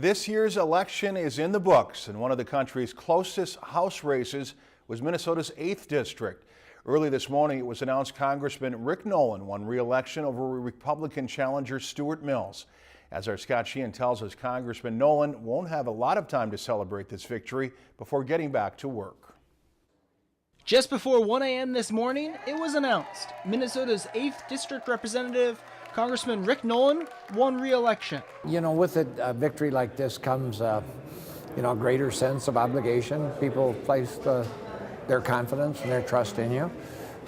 This year's election is in the books, and one of the country's closest House races was Minnesota's 8th district. Early this morning, it was announced Congressman Rick Nolan won re-election over Republican challenger Stuart Mills. As our Scott Sheehan tells us, Congressman Nolan won't have a lot of time to celebrate this victory before getting back to work. Just before 1 a.m. this morning, it was announced Minnesota's 8th district representative, Congressman Rick Nolan, won re-election. You know, with a victory like this comes, a greater sense of obligation. People place their confidence and their trust in you.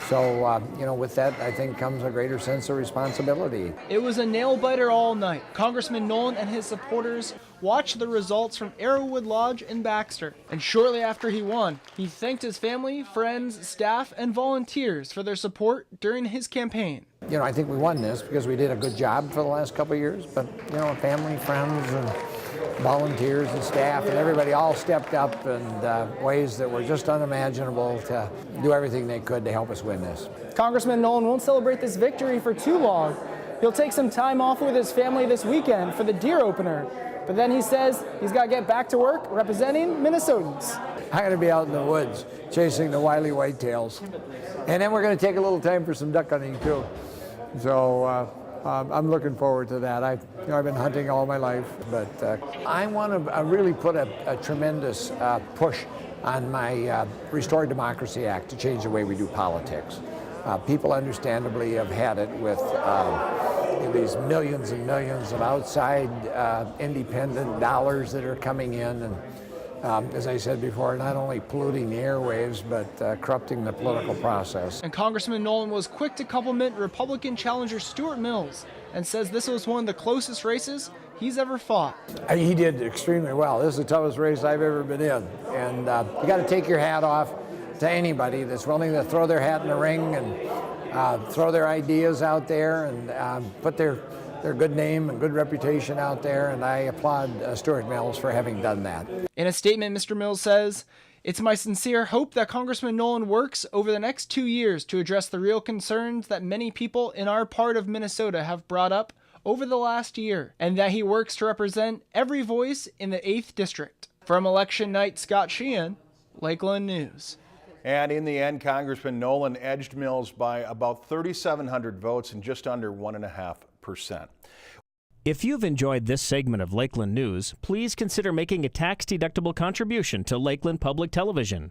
So, with that, I think comes a greater sense of responsibility. It was a nail-biter all night. Congressman Nolan and his supporters watched the results from Arrowwood Lodge in Baxter. And shortly after he won, he thanked his family, friends, staff, and volunteers for their support during his campaign. I think we won this because we did a good job for the last couple of years, but, family, friends, and volunteers and staff and everybody all stepped up in ways that were just unimaginable to do everything they could to help us win this. Congressman Nolan won't celebrate this victory for too long. He'll take some time off with his family this weekend for the deer opener. But then he says he's got to get back to work representing Minnesotans. I'm going to be out in the woods chasing the wily whitetails. And then we're going to take a little time for some duck hunting too. So I'm looking forward to that. I've been hunting all my life, but I want to really put a tremendous push on my Restore Democracy Act to change the way we do politics. People understandably have had it with these millions and millions of outside independent dollars that are coming in and as I said before, not only polluting the airwaves, but corrupting the political process. And Congressman Nolan was quick to compliment Republican challenger Stuart Mills and says this was one of the closest races he's ever fought. He did extremely well. This is the toughest race I've ever been in. And you got to take your hat off to anybody that's willing to throw their hat in the ring and throw their ideas out there and put their good name and good reputation out there, and I applaud Stuart Mills for having done that. In a statement, Mr. Mills says, "It's my sincere hope that Congressman Nolan works over the next 2 years to address the real concerns that many people in our part of Minnesota have brought up over the last year, and that he works to represent every voice in the 8th District." From election night, Scott Sheehan, Lakeland News. And in the end, Congressman Nolan edged Mills by about 3,700 votes and just under 1.5%. If you've enjoyed this segment of Lakeland News, please consider making a tax-deductible contribution to Lakeland Public Television.